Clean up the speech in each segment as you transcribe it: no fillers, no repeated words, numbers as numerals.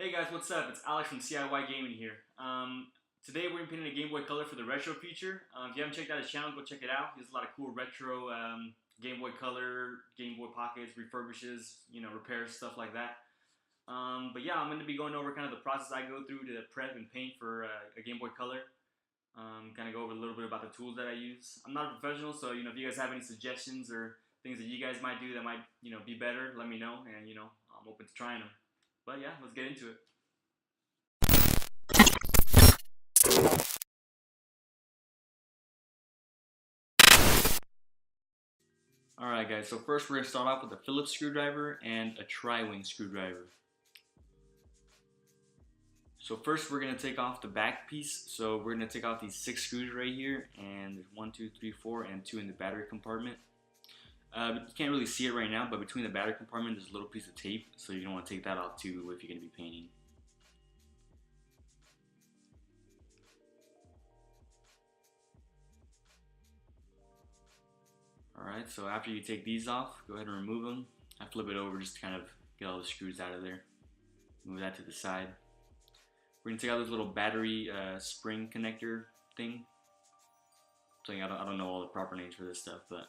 Hey guys, what's up? It's Alex from CIY Gaming here. Today we're painting a Game Boy Color for the retro feature. If you haven't checked out his channel, go check it out. He has a lot of cool retro Game Boy Color, Game Boy Pockets, refurbishes, repairs, stuff like that. But yeah, I'm going to be going over kind of the process I go through to prep and paint for a Game Boy Color. Kind of go over a little bit about the tools that I use. I'm not a professional, so if you guys have any suggestions or things that you guys might do that might be better, let me know, and I'm open to trying them. But yeah, let's get into it. Alright guys, so first we're going to start off with a Phillips screwdriver and a tri-wing screwdriver. So first we're going to take off the back piece. So we're going to take off these 6 screws right here, and there's 1, 2, 3, 4, and 2 in the battery compartment. You can't really see it right now, but between the battery compartment there's a little piece of tape, so you're going to want to take that off too if you're going to be painting. Alright, so after you take these off, go ahead and remove them. I flip it over just to kind of get all the screws out of there. Move that to the side. We're going to take out this little battery spring connector thing. I don't know all the proper names for this stuff, but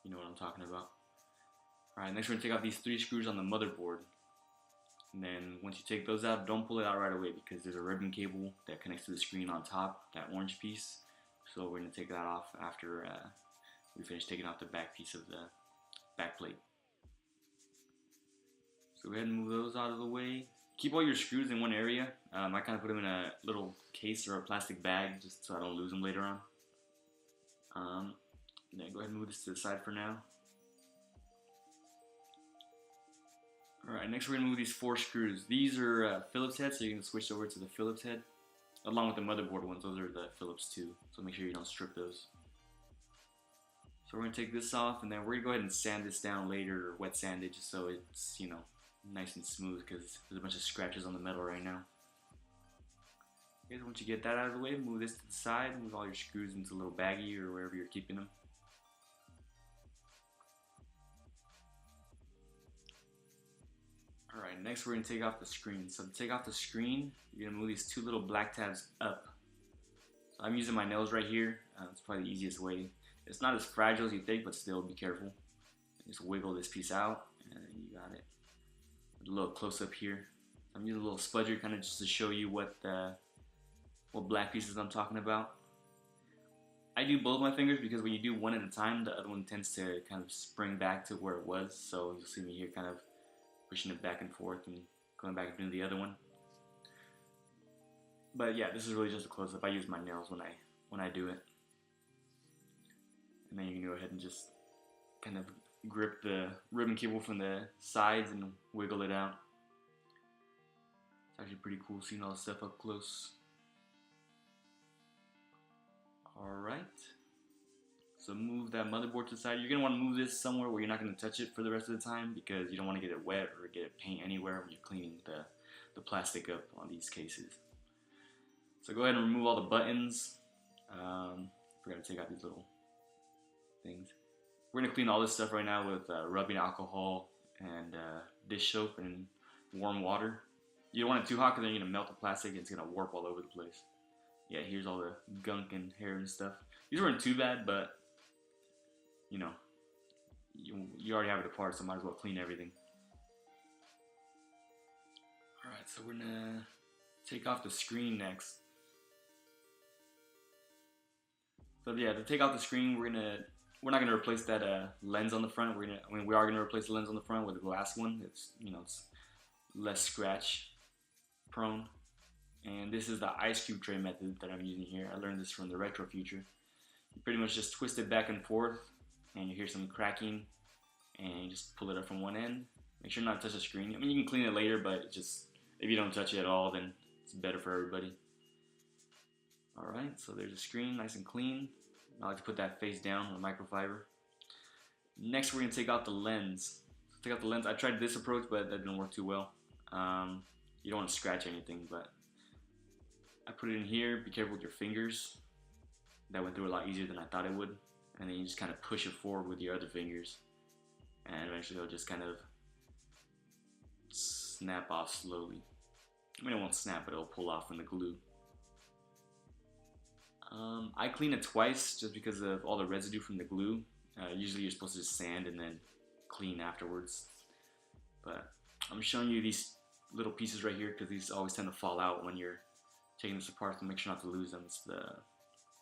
you know what I'm talking about. Alright, next we're going to take out these 3 screws on the motherboard. And then once you take those out, don't pull it out right away because there's a ribbon cable that connects to the screen on top, that orange piece. So we're going to take that off after we finish taking off the back piece of the back plate. So go ahead and move those out of the way. Keep all your screws in one area. I kind of put them in a little case or a plastic bag just so I don't lose them later on. Then go ahead and move this to the side for now. Alright, next we're going to move these 4 screws. These are Phillips heads, so you can switch over to the Phillips head. Along with the motherboard ones, those are the Phillips too. So make sure you don't strip those. So we're going to take this off, and then we're going to go ahead and sand this down later, or wet sand it, just so it's, nice and smooth, because there's a bunch of scratches on the metal right now. Okay, so once you get that out of the way, move this to the side, move all your screws into a little baggie or wherever you're keeping them. Alright, next we're going to take off the screen. So to take off the screen, you're going to move these 2 little black tabs up. So I'm using my nails right here. It's probably the easiest way. It's not as fragile as you think, but still be careful. Just wiggle this piece out, and you got it. A little close up here. I'm using a little spudger kind of just to show you what black pieces I'm talking about. I do both my fingers because when you do one at a time, the other one tends to kind of spring back to where it was. So you'll see me here kind of pushing it back and forth and going back and doing the other one. But yeah, this is really just a close-up. I use my nails when I do it. And then you can go ahead and just kind of grip the ribbon cable from the sides and wiggle it out. It's actually pretty cool seeing all the stuff up close. Alright, so move that motherboard to the side. You're going to want to move this somewhere where you're not going to touch it for the rest of the time, because you don't want to get it wet or get paint anywhere when you're cleaning the plastic up on these cases. So go ahead and remove all the buttons. Forgot to take out these little things. We're going to clean all this stuff right now with rubbing alcohol and dish soap and warm water. You don't want it too hot because then you're going to melt the plastic and it's going to warp all over the place. Yeah, here's all the gunk and hair and stuff. These weren't too bad, but you already have it apart, so might as well clean everything. Alright, so we're going to take off the screen next. So yeah, to take off the screen, we're not gonna replace that lens on the front. We are gonna replace the lens on the front with a glass one. It's it's less scratch prone. And this is the ice cube tray method that I'm using here. I learned this from the retro future. You pretty much just twist it back and forth, and you hear some cracking, and you just pull it up from one end. Make sure not to touch the screen. I mean, you can clean it later, but if you don't touch it at all, then it's better for everybody. Alright, so there's a screen, nice and clean. I like to put that face down with microfiber. Next, we're going to take out the lens. Take out the lens. I tried this approach, but that didn't work too well. You don't want to scratch anything, but I put it in here. Be careful with your fingers. That went through a lot easier than I thought it would. And then you just kind of push it forward with your other fingers. And eventually it'll just kind of snap off slowly. I mean, it won't snap, but it'll pull off from the glue. I clean it twice just because of all the residue from the glue. Usually you're supposed to just sand and then clean afterwards. But I'm showing you these little pieces right here because these always tend to fall out when you're taking this apart, so make sure not to lose them. It's the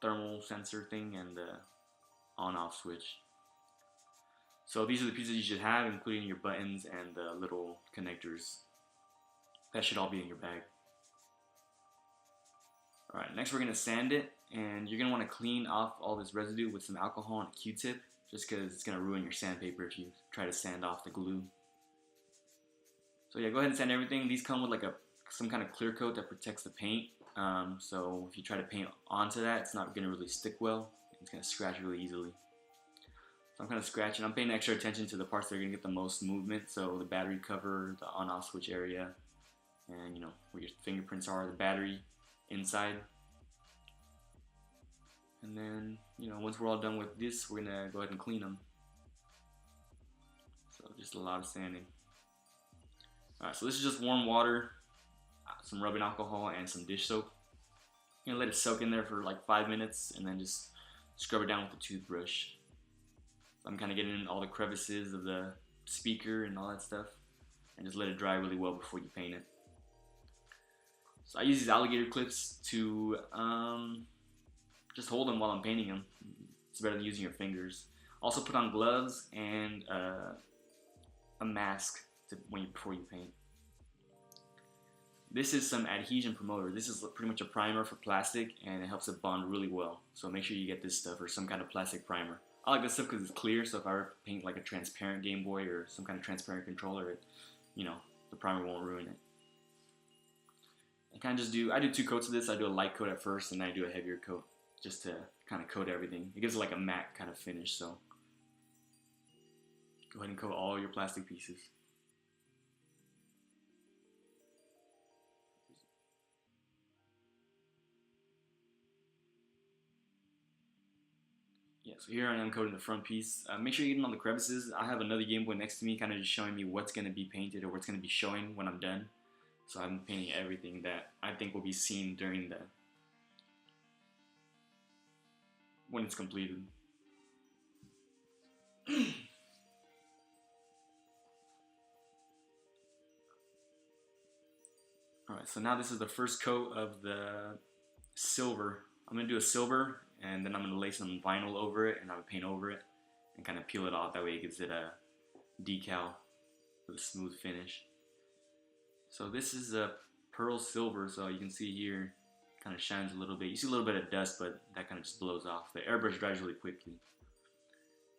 thermal sensor thing and the on-off switch. So these are the pieces you should have, including your buttons and the little connectors. That should all be in your bag. Alright, next we're going to sand it, and you're going to want to clean off all this residue with some alcohol and a Q-tip, just because it's going to ruin your sandpaper if you try to sand off the glue. So yeah, go ahead and sand everything. These come with like some kind of clear coat that protects the paint. So if you try to paint onto that, it's not going to really stick well. It's going to scratch really easily. So I'm kind of scratching. I'm paying extra attention to the parts that are going to get the most movement. So the battery cover, the on-off switch area, and you know where your fingerprints are, the battery inside. And then, you know, once we're all done with this, we're gonna go ahead and clean them. So just a lot of sanding. Alright, so this is just warm water, some rubbing alcohol, and some dish soap. You're gonna let it soak in there for like 5 minutes and then just scrub it down with a toothbrush. So I'm kind of getting in all the crevices of the speaker and all that stuff, and just let it dry really well before you paint it. So I use these alligator clips to just hold them while I'm painting them. It's better than using your fingers. Also put on gloves and a mask before you paint. This is some Adhesion Promoter. This is pretty much a primer for plastic, and it helps it bond really well. So make sure you get this stuff or some kind of plastic primer. I like this stuff because it's clear, so if I ever paint like a transparent Game Boy or some kind of transparent controller, you know, the primer won't ruin it. I do 2 coats of this. I do a light coat at first, and then I do a heavier coat just to kind of coat everything. It gives it like a matte kind of finish, so go ahead and coat all your plastic pieces. Yeah, so here I am coating the front piece. Make sure you're getting all the crevices. I have another Game Boy next to me kind of just showing me what's going to be painted or what's going to be showing when I'm done. So I'm painting everything that I think will be seen during when it's completed. Alright, so now this is the first coat of the silver. I'm going to do a silver, and then I'm going to lay some vinyl over it, and I'm going to paint over it, and kind of peel it off. That way it gives it a decal with a smooth finish. So this is a pearl silver, so you can see here, kind of shines a little bit. You see a little bit of dust, but that kind of just blows off. The airbrush dries really quickly.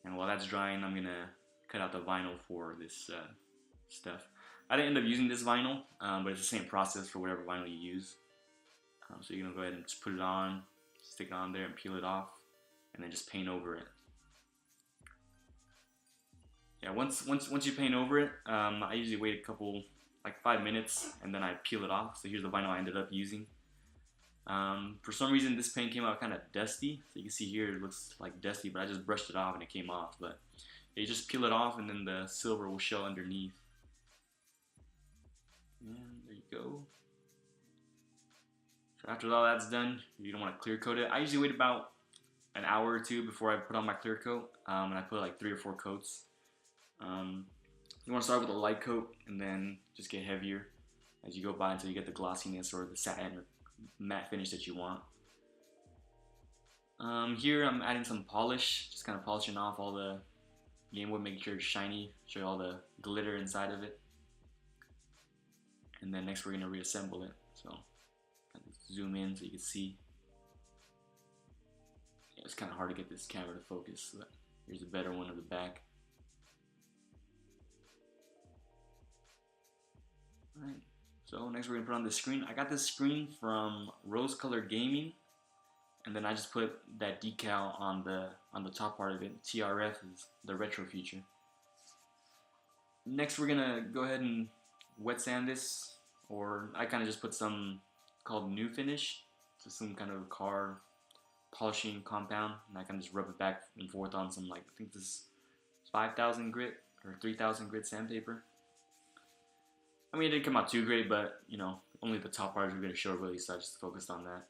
And while that's drying, I'm going to cut out the vinyl for this stuff. I didn't end up using this vinyl, but it's the same process for whatever vinyl you use. So you're going to go ahead and just put it on, stick it on there and peel it off, and then just paint over it. Yeah, once you paint over it, I usually wait like 5 minutes, and then I peel it off. So here's the vinyl I ended up using. For some reason this paint came out kind of dusty, so you can see here it looks like dusty, but I just brushed it off and it came off. But you just peel it off, and then the silver will show underneath. And there you go. So after all that's done, you don't want to clear coat it. I usually wait about an hour or 2 before I put on my clear coat, and I put like 3 or 4 coats. You want to start with a light coat and then just get heavier as you go by until you get the glossiness or the satin or matte finish that you want. Here I'm adding some polish, just kind of polishing off all the Game Boy, making sure it's shiny, show you all the glitter inside of it. And then next we're going to reassemble it. So kind of zoom in so you can see. Yeah, it's kind of hard to get this camera to focus, but here's a better one of the back. Alright, so next we're going to put on the screen. I got this screen from Rose Color Gaming, and then I just put that decal on the top part of it. TRF is the retro feature. Next we're going to go ahead and wet sand this, or I kind of just put some called New Finish, so some kind of car polishing compound, and I can just rub it back and forth on some, like, I think this is 5,000 grit or 3,000 grit sandpaper. I mean, it didn't come out too great, but you know, only the top part is going to show really, so I just focused on that.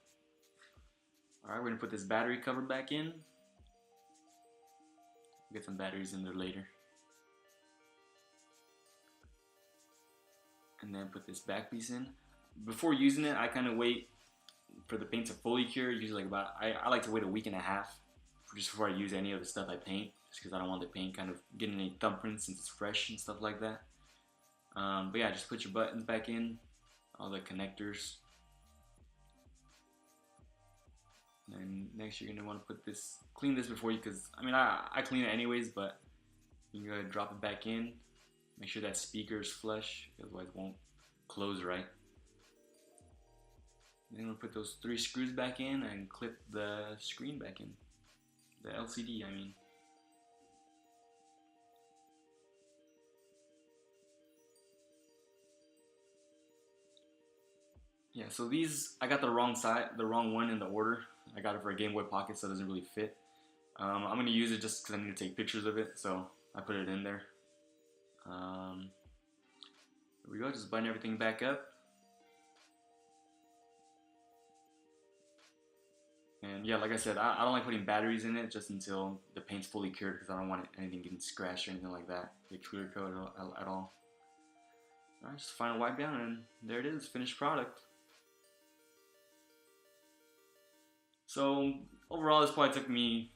Alright, we're going to put this battery cover back in. Get some batteries in there later. And then put this back piece in. Before using it, I kind of wait for the paint to fully cure. Usually like I like to wait a week and a half just before I use any of the stuff I paint, just because I don't want the paint kind of getting any thumbprints since it's fresh and stuff like that. But yeah, just put your buttons back in, all the connectors. And next you're going to want to put this, clean this before you, because I mean I clean it anyways, but you can go ahead and drop it back in. Make sure that speaker is flush, otherwise it won't close right. Then we'll put those 3 screws back in and clip the screen back in. The LCD, I mean. Yeah, so these, I got the wrong one in the order. I got it for a Game Boy Pocket, so it doesn't really fit. I'm going to use it just because I need to take pictures of it, so I put it in there. Here we go, just button everything back up. And yeah, like I said, I don't like putting batteries in it just until the paint's fully cured, because I don't want anything getting scratched or anything like that, get clear coat at all. Alright, just final wipe down, and there it is, finished product. So overall, this probably took me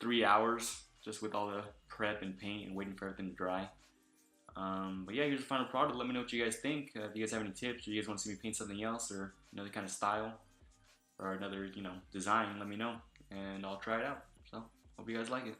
3 hours just with all the prep and paint and waiting for everything to dry. But yeah, here's the final product. Let me know what you guys think. If you guys have any tips, or you guys want to see me paint something else or another kind of style or another, design, let me know and I'll try it out. So hope you guys like it.